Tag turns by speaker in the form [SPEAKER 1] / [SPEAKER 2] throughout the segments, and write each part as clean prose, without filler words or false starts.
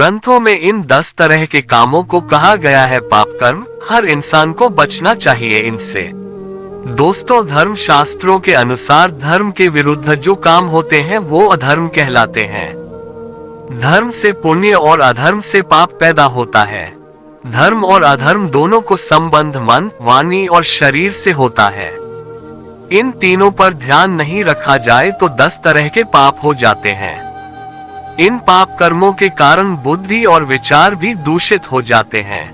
[SPEAKER 1] ग्रंथों में इन 10 तरह के कामों को कहा गया है पाप कर्म। हर इंसान को बचना चाहिए इनसे। दोस्तों, धर्म शास्त्रों के अनुसार धर्म के विरुद्ध जो काम होते हैं वो अधर्म कहलाते हैं। धर्म से पुण्य और अधर्म से पाप पैदा होता है। धर्म और अधर्म दोनों को संबंध मन, वाणी और शरीर से होता है। इन तीनों पर ध्यान नहीं रखा जाए तो 10 तरह के पाप हो जाते हैं। इन पाप कर्मों के कारण बुद्धि और विचार भी दूषित हो जाते हैं,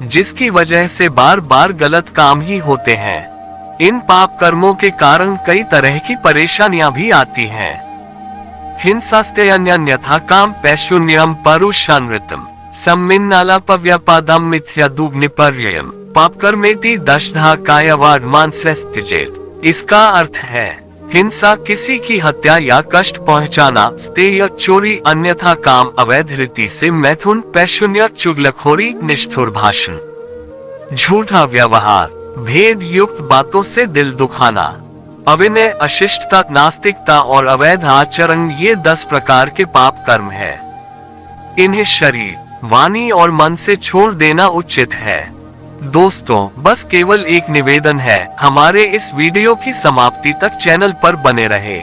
[SPEAKER 1] जिसकी वजह से बार बार गलत काम ही होते हैं। इन पाप कर्मों के कारण कई तरह की परेशानियां भी आती हैं। हिंसास्त्यन्यथा काम पैशून्यम परुषानृतम सम्मिन्नालापव्यापादम मिथ्यादुग्निपर्ययम् पापकर्मेति दशधा कायवाड मानसस्त्यजेत। इसका अर्थ है हिंसा, किसी की हत्या या कष्ट पहुंचाना, स्तेय, चोरी, अन्यथा काम, अवैध रीति से मैथुन, पैशून्य, चुगलखोरी, निष्ठुर भाषण, झूठा व्यवहार, भेद युक्त बातों से दिल दुखाना, अविनय, अशिष्टता, नास्तिकता और अवैध आचरण, ये 10 प्रकार के पाप कर्म है। इन्हें शरीर, वाणी और मन से छोड़ देना उचित है। दोस्तों, बस केवल एक निवेदन है, हमारे इस वीडियो की समाप्ति तक चैनल पर बने रहे।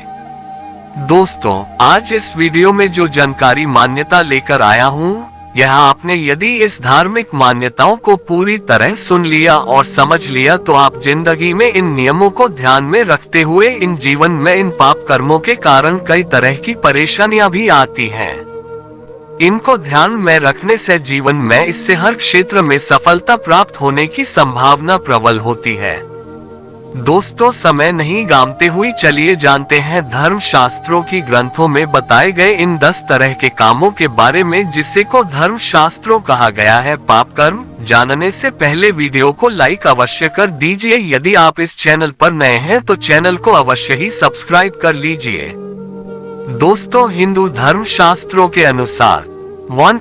[SPEAKER 1] दोस्तों, आज इस वीडियो में जो जानकारी मान्यता लेकर आया हूँ, यह आपने यदि इस धार्मिक मान्यताओं को पूरी तरह सुन लिया और समझ लिया तो आप जिंदगी में इन नियमों को ध्यान में रखते हुए इन जीवन में इन पाप कर्मों के कारण कई तरह की परेशानियां भी आती हैं। इनको ध्यान में रखने से जीवन में इससे हर क्षेत्र में सफलता प्राप्त होने की संभावना प्रबल होती है। दोस्तों, समय नहीं गंवाते हुए चलिए जानते हैं धर्म शास्त्रों की ग्रंथों में बताए गए इन 10 तरह के कामों के बारे में, जिसे को धर्म शास्त्रों कहा गया है पाप कर्म। जानने से पहले वीडियो को लाइक अवश्य कर दीजिए। यदि आप इस चैनल पर नए हैं तो चैनल को अवश्य ही सब्सक्राइब कर लीजिए। दोस्तों, हिंदू धर्म शास्त्रों के अनुसार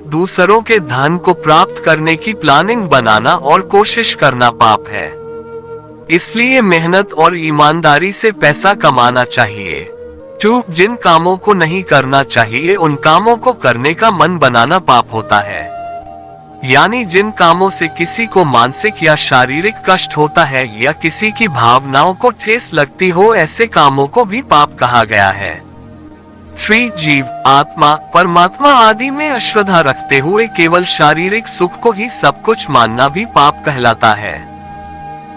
[SPEAKER 1] दूसरों के धन को प्राप्त करने की प्लानिंग बनाना और कोशिश करना पाप है। इसलिए मेहनत और ईमानदारी से पैसा कमाना चाहिए। जिन कामों को नहीं करना चाहिए उन कामों को करने का मन बनाना पाप होता है। यानी जिन कामों से किसी को मानसिक या शारीरिक कष्ट होता है या किसी की भावनाओं को ठेस लगती हो, ऐसे कामों को भी पाप कहा गया है। जीव, आत्मा, परमात्मा आदि में अश्रद्धा रखते हुए केवल शारीरिक सुख को ही सब कुछ मानना भी पाप कहलाता है।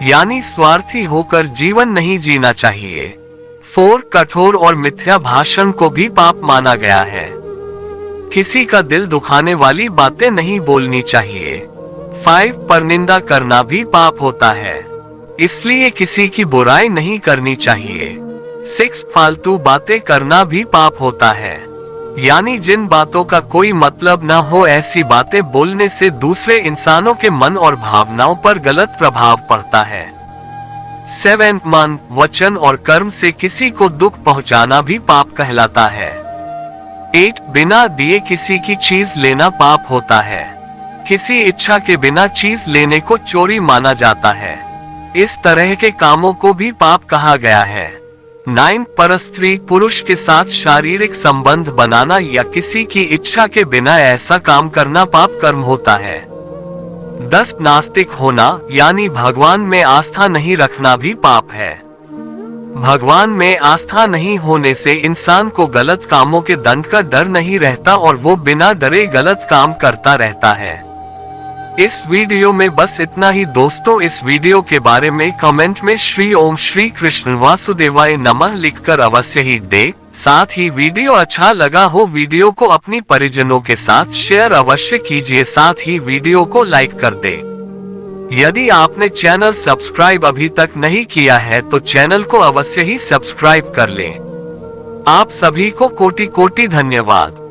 [SPEAKER 1] यानी स्वार्थी होकर जीवन नहीं जीना चाहिए। कठोर और मिथ्या भाषण को भी पाप माना गया है। किसी का दिल दुखाने वाली बातें नहीं बोलनी चाहिए। परनिंदा करना भी पाप होता है, इसलिए किसी की बुराई नहीं करनी चाहिए। फालतू बातें करना भी पाप होता है। यानी जिन बातों का कोई मतलब न हो, ऐसी बातें बोलने से दूसरे इंसानों के मन और भावनाओं पर गलत प्रभाव पड़ता है। मन, वचन और कर्म से किसी को दुख पहुंचाना भी पाप कहलाता है। बिना दिए किसी की चीज लेना पाप होता है। किसी इच्छा के बिना चीज लेने को चोरी माना जाता है। इस तरह के कामों को भी पाप कहा गया है। परस्त्री, पुरुष के साथ शारीरिक संबंध बनाना या किसी की इच्छा के बिना ऐसा काम करना पाप कर्म होता है। नास्तिक होना, यानी भगवान में आस्था नहीं रखना भी पाप है। भगवान में आस्था नहीं होने से इंसान को गलत कामों के दंड का डर नहीं रहता और वो बिना डरे गलत काम करता रहता है। इस वीडियो में बस इतना ही दोस्तों। इस वीडियो के बारे में कमेंट में श्री ओम श्री कृष्ण वासुदेवाय नमः लिखकर अवश्य ही दे। साथ ही वीडियो अच्छा लगा हो वीडियो को अपनी परिजनों के साथ शेयर अवश्य कीजिए। साथ ही वीडियो को लाइक कर दे। यदि आपने चैनल सब्सक्राइब अभी तक नहीं किया है तो चैनल को अवश्य ही सब्सक्राइब कर लें। आप सभी को कोटि कोटि धन्यवाद।